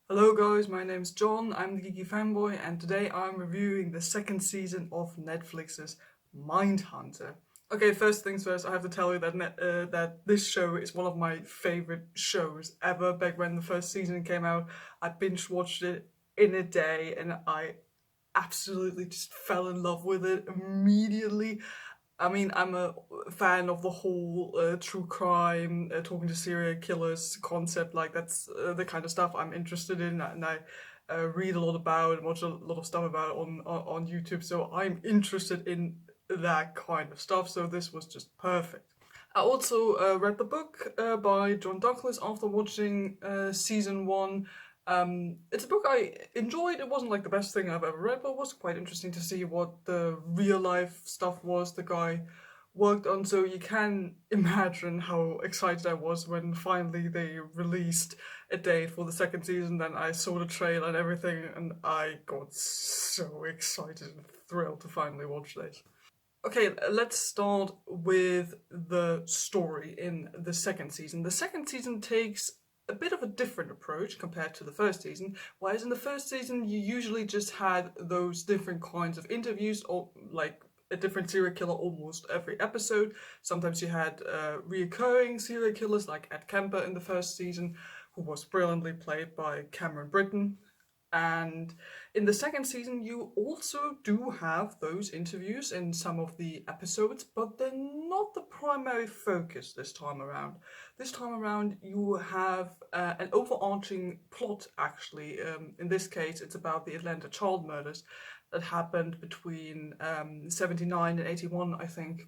Hello guys, my name's John, I'm the Geeky Fanboy, and today I'm reviewing the second season of Netflix's Mindhunter. Okay, first things first, I have to tell you that this show is one of my favorite shows ever. Back when the first season came out, I binge watched it in a day, and I absolutely just fell in love with it immediately. I mean, I'm a fan of the whole true crime, talking to serial killers concept. Like, that's the kind of stuff I'm interested in, and I read a lot about and watch a lot of stuff about it on YouTube. So I'm interested in that kind of stuff. So this was just perfect. I also read the book by John Douglas after watching season one. It's a book I enjoyed. It wasn't like the best thing I've ever read, but it was quite interesting to see what the real life stuff was the guy worked on. So you can imagine how excited I was when finally they released a date for the second season. Then I saw the trailer and everything, and I got so excited and thrilled to finally watch this. Okay, let's start with the story in the second season. The second season takes a bit of a different approach compared to the first season. Whereas in the first season, you usually just had those different kinds of interviews, or like a different serial killer almost every episode. Sometimes you had reoccurring serial killers like Ed Kemper in the first season, who was brilliantly played by Cameron Britton. And in the second season, you also do have those interviews in some of the episodes, but they're not the primary focus this time around. This time around, you have an overarching plot, actually. In this case, it's about the Atlanta child murders that happened between 79 and 81, I think.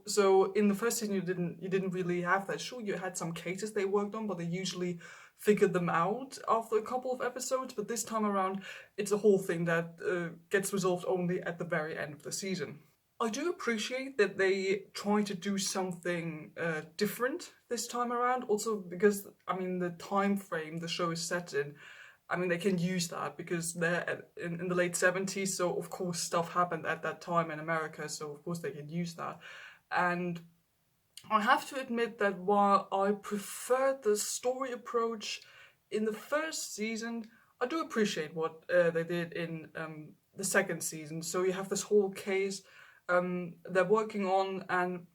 So in the first season, you didn't really have that. Sure, you had some cases they worked on, but they usually figured them out after a couple of episodes. But this time around, it's a whole thing that gets resolved only at the very end of the season. I do appreciate that they try to do something different this time around. Also, because I mean the time frame the show is set in. I mean, they can use that because in the late 70s, so of course stuff happened at that time in America, so of course they can use that. And I have to admit that while I preferred the story approach in the first season, I do appreciate what they did in the second season. So you have this whole case they're working on, and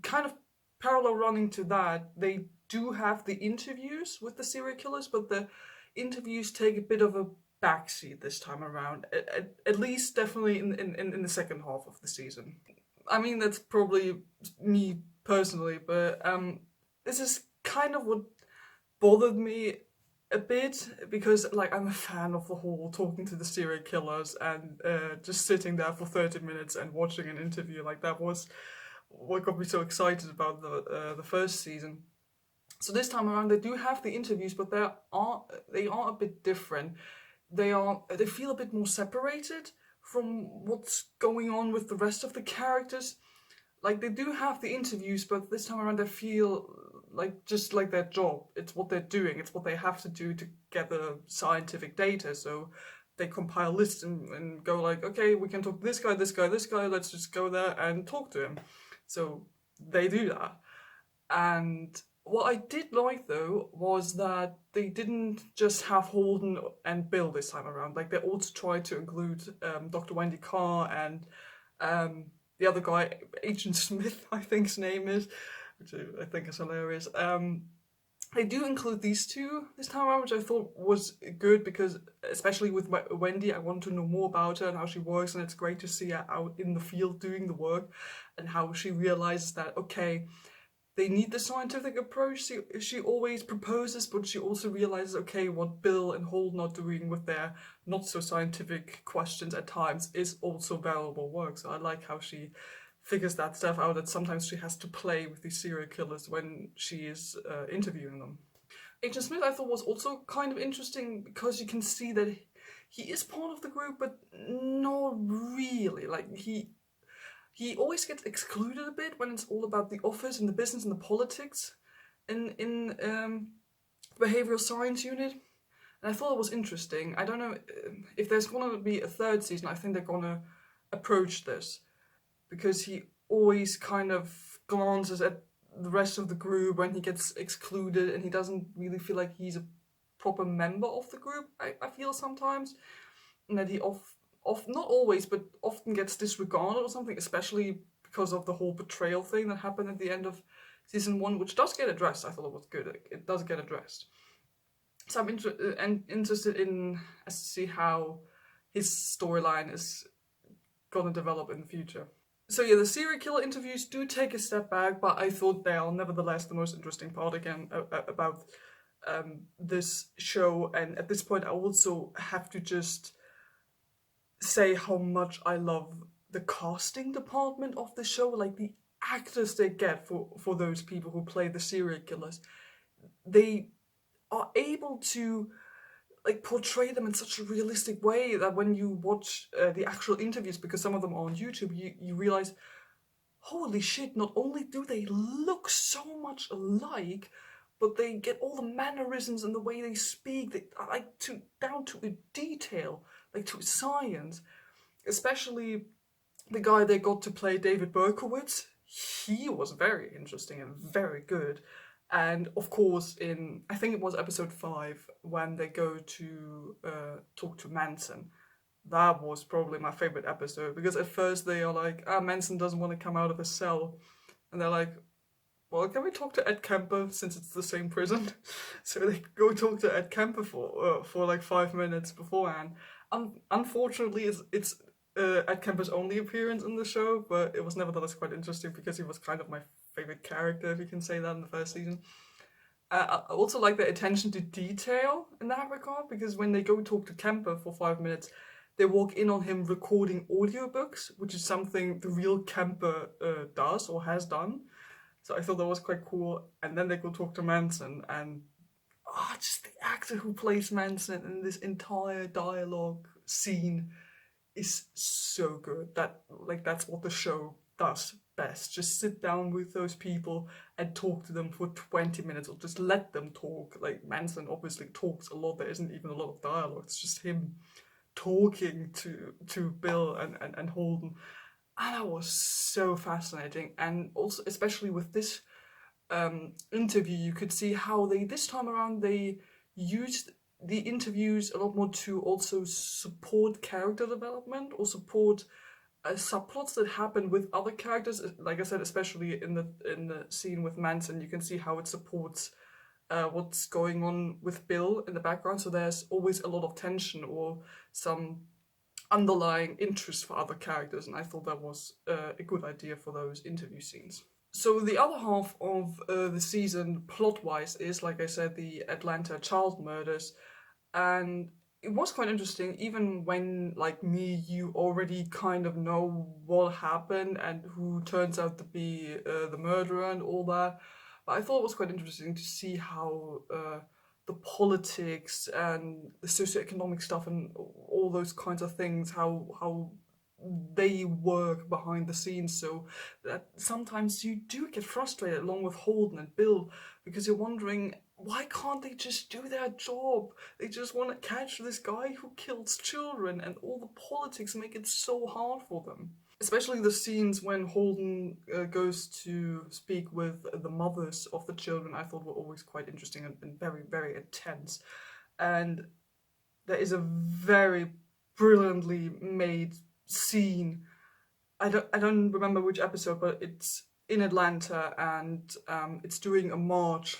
kind of parallel running to that, they do have the interviews with the serial killers, but the interviews take a bit of a backseat this time around. At least, definitely in the second half of the season. I mean, that's probably me personally, but this is kind of what bothered me a bit because, like, I'm a fan of the whole talking to the serial killers and just sitting there for 30 minutes and watching an interview. Like, that was what got me so excited about the first season. So this time around, they do have the interviews, but they are a bit different. They feel a bit more separated from what's going on with the rest of the characters. Like, they do have the interviews, but this time around they feel like just like their job. It's what they're doing. It's what they have to do to gather scientific data. So they compile lists and go like, okay, we can talk to this guy, this guy, this guy. Let's just go there and talk to him. So they do that. And what I did like though was that they didn't just have Holden and Bill this time around. Like, they also tried to include Dr. Wendy Carr and um, the other guy, Agent Smith, I think his name is, which I think is hilarious. They do include these two this time around, which I thought was good because, especially with Wendy, I want to know more about her and how she works, and it's great to see her out in the field doing the work and how she realizes that, okay, they need the scientific approach she always proposes, but she also realizes, okay, what Bill and Holden are doing with their not so scientific questions at times is also valuable work. So I like how she figures that stuff out, that sometimes she has to play with these serial killers when she is interviewing them. Agent Smith, I thought, was also kind of interesting because you can see that he is part of the group, but not really. Like, he always gets excluded a bit when it's all about the office and the business and the politics in behavioral science unit. And I thought it was interesting. I don't know if there's gonna be a third season. I think they're gonna approach this because he always kind of glances at the rest of the group when he gets excluded, and he doesn't really feel like he's a proper member of the group, I feel sometimes. And that he not always, but often gets disregarded or something, especially because of the whole betrayal thing that happened at the end of season 1, which does get addressed. I thought it was good. It does get addressed. So I'm interested in as to see how his storyline is going to develop in the future. So yeah, the serial killer interviews do take a step back, but I thought they are nevertheless the most interesting part again about this show. And at this point, I also have to just say how much I love the casting department of the show. Like the actors they get for those people who play the serial killers, they are able to like portray them in such a realistic way that when you watch the actual interviews, because some of them are on YouTube, you realize, holy shit, not only do they look so much alike, but they get all the mannerisms and the way they speak, they like down to a detail, like to a science. Especially the guy they got to play, David Berkowitz. He was very interesting and very good. And of course, in I think it was episode 5 when they go to talk to Manson. That was probably my favorite episode, because at first they are like, Manson doesn't want to come out of his cell, and they're like, well, can we talk to Ed Kemper since it's the same prison? So they go talk to Ed Kemper for like 5 minutes beforehand. Unfortunately, it's Ed Kemper's only appearance in the show, but it was nevertheless quite interesting because he was kind of my favorite character, if you can say that, in the first season. I also like the attention to detail in that regard, because when they go talk to Kemper for 5 minutes, they walk in on him recording audiobooks, which is something the real Kemper does or has done. So I thought that was quite cool. And then they go talk to Manson, and just the actor who plays Manson in this entire dialogue scene is so good. That's what the show does best. Just sit down with those people and talk to them for 20 minutes, or just let them talk. Like Manson obviously talks a lot. There isn't even a lot of dialogue. It's just him talking to Bill and Holden. And that was so fascinating. And also, especially with this interview, you could see how this time around, they used the interviews a lot more to also support character development, or support subplots that happen with other characters. Like I said, especially in the scene with Manson, you can see how it supports what's going on with Bill in the background. So there's always a lot of tension or some underlying interest for other characters, and I thought that was a good idea for those interview scenes. So the other half of the season, plot-wise, is, like I said, the Atlanta child murders, and it was quite interesting, even when, like me, you already kind of know what happened and who turns out to be the murderer and all that. But I thought it was quite interesting to see how the politics and the socioeconomic stuff and all those kinds of things, how they work behind the scenes, so that sometimes you do get frustrated along with Holden and Bill, because you're wondering, why can't they just do their job? They just want to catch this guy who kills children, and all the politics make it so hard for them. Especially the scenes when Holden goes to speak with the mothers of the children, I thought were always quite interesting and very, very intense. And there is a very brilliantly made scene. I don't remember which episode, but it's in Atlanta, and it's during a march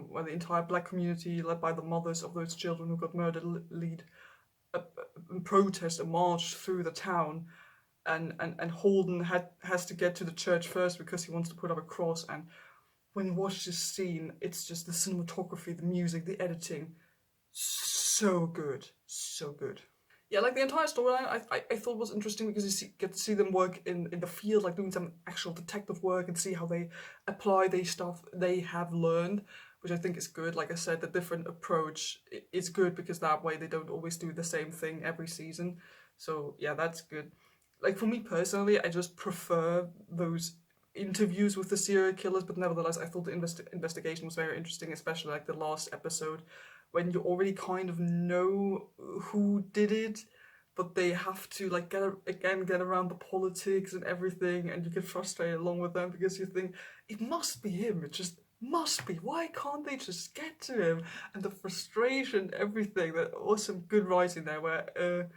where the entire black community, led by the mothers of those children who got murdered, lead a protest, a march through the town. And Holden has to get to the church first because he wants to put up a cross. And when you watch this scene, it's just the cinematography, the music, the editing, so good, so good. Yeah, like the entire storyline, I thought was interesting, because you get to see them work in the field, like doing some actual detective work, and see how they apply the stuff they have learned, which I think is good. Like I said, the different approach is good, because that way they don't always do the same thing every season. So yeah, that's good. Like for me personally, I just prefer those interviews with the serial killers, but nevertheless, I thought the investigation was very interesting, especially like the last episode, when you already kind of know who did it, but they have to like get around the politics and everything, and you get frustrated along with them because you think it must be him. It just must be. Why can't they just get to him? And the frustration, everything. There was some good writing there where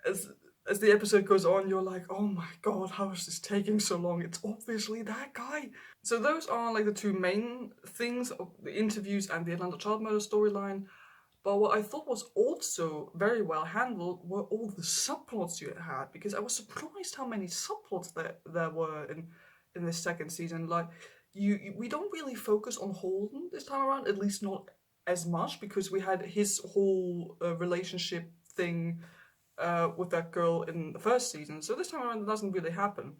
as as the episode goes on, you're like, oh my god, how is this taking so long? It's obviously that guy. So those are like the two main things of the interviews and the Atlanta child murder storyline. But what I thought was also very well handled were all the subplots you had, because I was surprised how many subplots there were in this second season. Like we don't really focus on Holden this time around, at least not as much, because we had his whole relationship thing with that girl in the first season. So this time around, it doesn't really happen.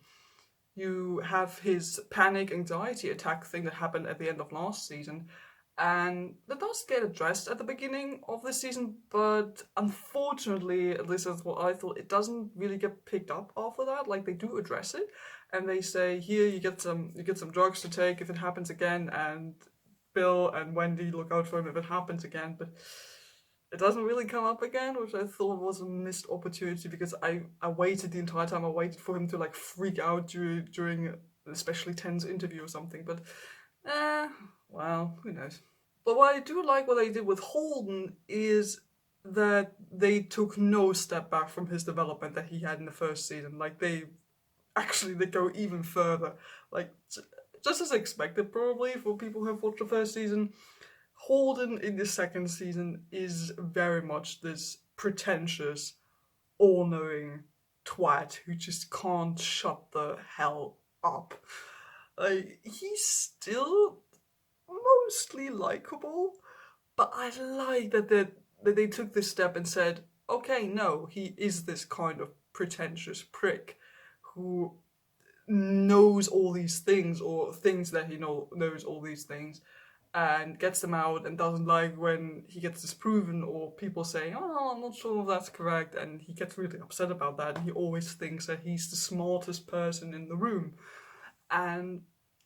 You have his panic anxiety attack thing that happened at the end of last season, and that does get addressed at the beginning of this season, but unfortunately, at least that's what I thought, it doesn't really get picked up after that. Like, they do address it, and they say, here, you get some drugs to take if it happens again, and Bill and Wendy look out for him if it happens again, but it doesn't really come up again, which I thought was a missed opportunity, because I waited the entire time. I waited for him to like freak out during an especially tense interview or something, but well, who knows. But what I do like what they did with Holden is that they took no step back from his development that he had in the first season. Like, they go even further. Like, just as expected probably for people who have watched the first season, Holden in the second season is very much this pretentious, all-knowing twat who just can't shut the hell up. Like, he's still mostly likable, but I like that they took this step and said, okay, no, he is this kind of pretentious prick who knows all these things, or thinks that he knows all these things, and gets them out, and doesn't like when he gets disproven or people say, oh, I'm not sure if that's correct, and he gets really upset about that, and he always thinks that he's the smartest person in the room. And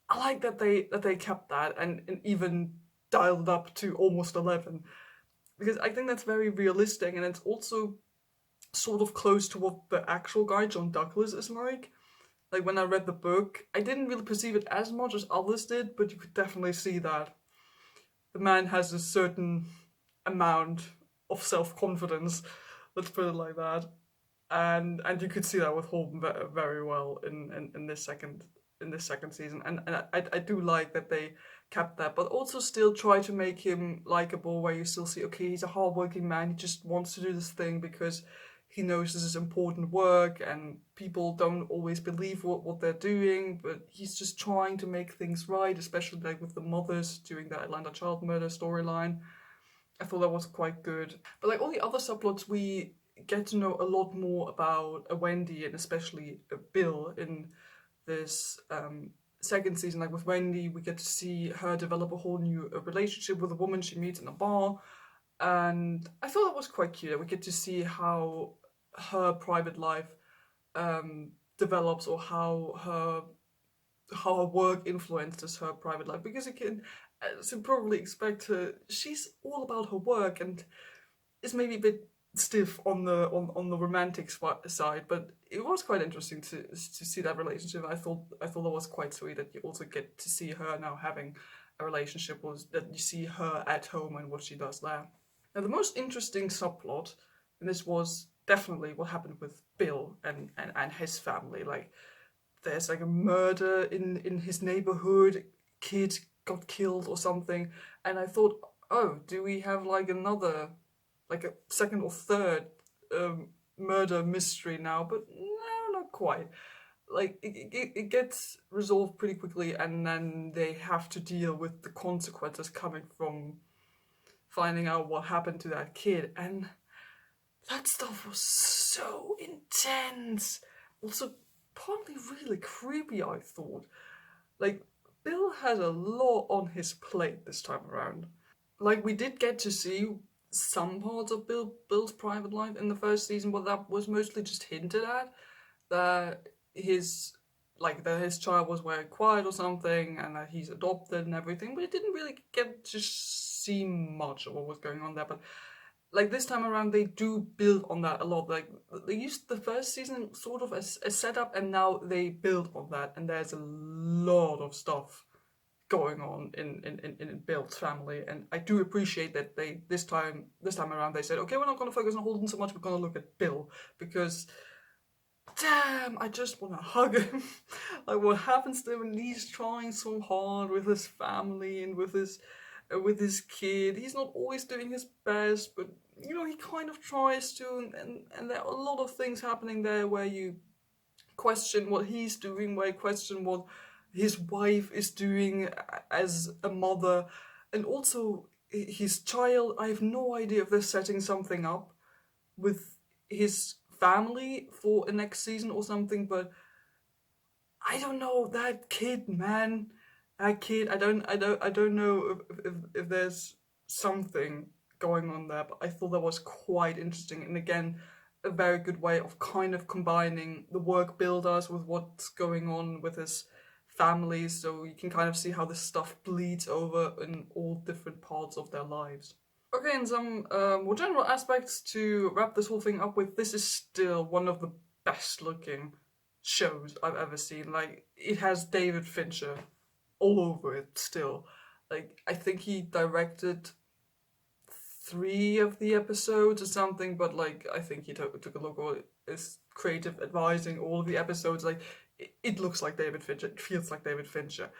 I like that they kept that, and even dialed up to almost 11, because I think that's very realistic, and it's also sort of close to what the actual guy John Douglas is like. Like, when I read the book, I didn't really perceive it as much as others did, but you could definitely see that the man has a certain amount of self-confidence, let's put it like that, and you could see that with Holden very well in this second season, and I do like that they kept that, but also still try to make him likable, where you still see, okay, he's a hardworking man, he just wants to do this thing because he knows this is important work, and people don't always believe what they're doing, but he's just trying to make things right, especially like with the mothers during that Atlanta child murder storyline. I thought that was quite good. But like all the other subplots, we get to know a lot more about Wendy, and especially Bill in this second season. Like with Wendy, we get to see her develop a whole new relationship with a woman she meets in a bar, and I thought that was quite cute. We get to see how her private life develops, or how her work influences her private life, because you can, as you probably expect, her, she's all about her work, and is maybe a bit stiff on the romantic side, but it was quite interesting to see that relationship. I thought that was quite sweet, that you also get to see her now having a relationship, was that you see her at home and what she does there. Now, the most interesting subplot, and this was definitely what happened with Bill and his family. Like, there's like a murder in his neighborhood, kid got killed or something, and I thought, oh, do we have like another, like a second or third murder mystery now? But no, not quite. Like, it gets resolved pretty quickly, and then they have to deal with the consequences coming from finding out what happened to that kid, and that stuff was so intense. Also, partly really creepy, I thought. Like, Bill has a lot on his plate this time around. Like, we did get to see some parts of Bill's private life in the first season, but that was mostly just hinted at. That his child was very quiet or something, and that he's adopted and everything, but it didn't really get to see much of what was going on there. But like this time around, they do build on that a lot. Like, they used the first season sort of as a setup, and now they build on that, and there's a lot of stuff going on in Bill's family, and I do appreciate that they this time around they said, okay, we're not going to focus on Holden so much, we're going to look at Bill, because damn, I just want to hug him. Like, what happens to him when he's trying so hard with his family and with his kid? He's not always doing his best, but you know, he kind of tries to, and there are a lot of things happening there where you question what he's doing, where you question what his wife is doing as a mother, and also his child. I have no idea if they're setting something up with his family for a next season or something, but I don't know, that kid, man. That kid, I don't know if there's something going on there, but I thought that was quite interesting, and again, a very good way of kind of combining the work Bill does with what's going on with his family, so you can kind of see how this stuff bleeds over in all different parts of their lives. Okay, and some more general aspects to wrap this whole thing up with. This is still one of the best looking shows I've ever seen. Like, it has David Fincher all over it still. Like, I think he directed 3 of the episodes or something, but like, I think he took a look at his creative advising all of the episodes. Like, it looks like David Fincher, it feels like David Fincher.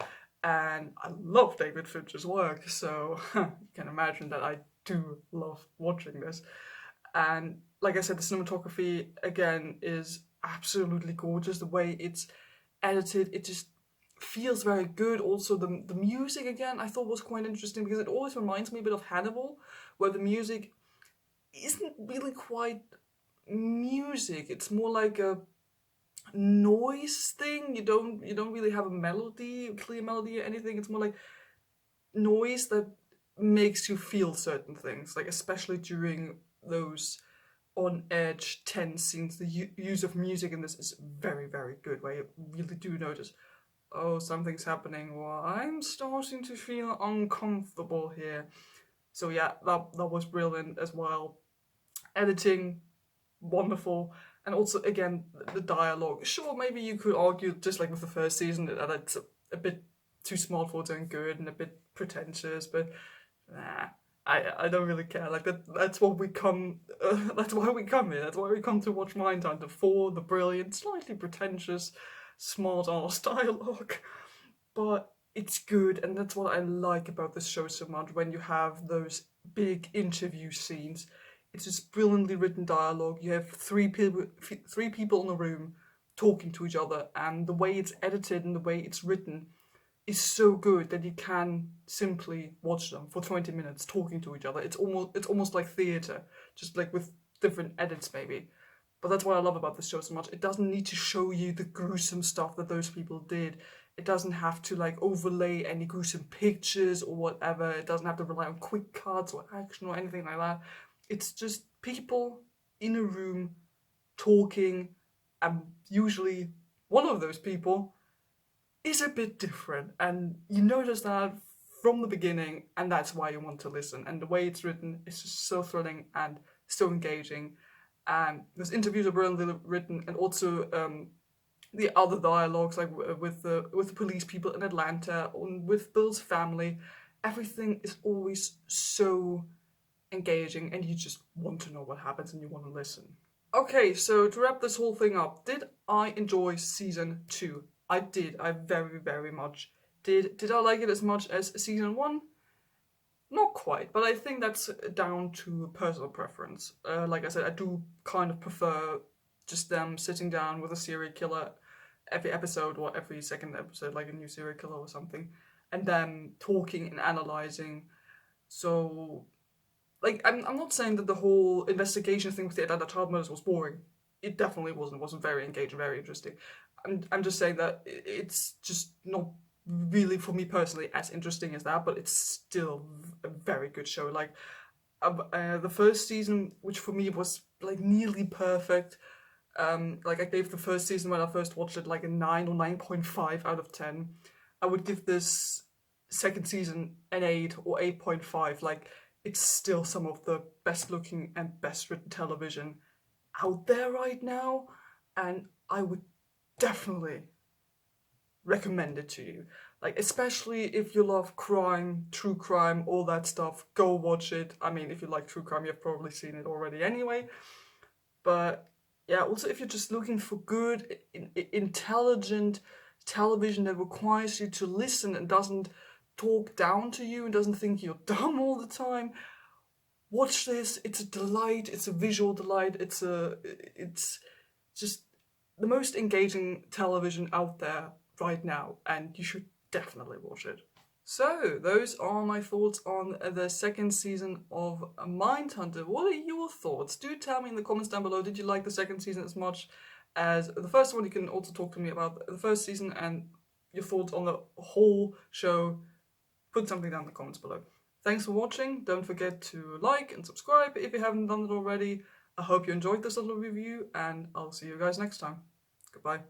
And I love David Fincher's work, so you can imagine that I do love watching this. And like I said, the cinematography again is absolutely gorgeous. The way it's edited, it just feels very good. Also, the music again I thought was quite interesting, because it always reminds me a bit of Hannibal, where the music isn't really quite music. It's more like a noise thing. You don't really have a melody, a clear melody or anything. It's more like noise that makes you feel certain things, like especially during those on edge tense scenes. The use of music in this is very, very good, where you really do notice, oh, something's happening, or I'm starting to feel uncomfortable here. So yeah, that was brilliant as well. Editing, wonderful. And also, again, the dialogue. Sure, maybe you could argue, just like with the first season, that it's a bit too smart for doing good and a bit pretentious, but nah, I don't really care. Like, that's what we come. That's why we come here. That's why we come to watch Mindhunter, for the brilliant, slightly pretentious, smart ass dialogue. But it's good, and that's what I like about this show so much. When you have those big interview scenes, it's just brilliantly written dialogue. You have three people in a room talking to each other, and the way it's edited and the way it's written is so good that you can simply watch them for 20 minutes talking to each other. It's almost like theatre, just like with different edits maybe. But that's what I love about this show so much. It doesn't need to show you the gruesome stuff that those people did. It doesn't have to like overlay any gruesome pictures or whatever. It doesn't have to rely on quick cuts or action or anything like that. It's just people in a room talking, and usually one of those people is a bit different, and you notice that from the beginning, and that's why you want to listen. And the way it's written is just so thrilling and so engaging. And those interviews are brilliantly written, and also the other dialogues, like with the police people in Atlanta, and with Bill's family, everything is always so engaging, and you just want to know what happens and you want to listen. Okay, so to wrap this whole thing up, did I enjoy season 2? I did. I very, very much did. Did I like it as much as season 1? Not quite, but I think that's down to personal preference. Like I said, I do kind of prefer just them sitting down with a serial killer every episode, or every second episode, like a new serial killer or something, and them talking and analyzing. So, like, I'm not saying that the whole investigation thing with the Atlanta child murders was boring. It definitely wasn't. It wasn't very engaging, very interesting. I'm just saying that it's just not really, for me personally, as interesting as that, but it's still a very good show. Like, the first season, which for me was like nearly perfect. Like, I gave the first season, when I first watched it, like a 9 or 9.5 out of 10. I would give this second season an 8 or 8.5. Like, it's still some of the best looking and best written television out there right now, and I would definitely recommend it to you. Like, especially if you love crime, true crime, all that stuff, go watch it. I mean, if you like true crime, you've probably seen it already anyway. But yeah, also if you're just looking for good, intelligent television that requires you to listen and doesn't talk down to you and doesn't think you're dumb all the time, watch this. It's a delight. It's a visual delight. It's just the most engaging television out there right now, and you should definitely watch it. So, those are my thoughts on the second season of Mindhunter. What are your thoughts? Do tell me in the comments down below. Did you like the second season as much as the first one? You can also talk to me about the first season and your thoughts on the whole show. Put something down in the comments below. Thanks for watching. Don't forget to like and subscribe if you haven't done it already. I hope you enjoyed this little review, and I'll see you guys next time. Goodbye.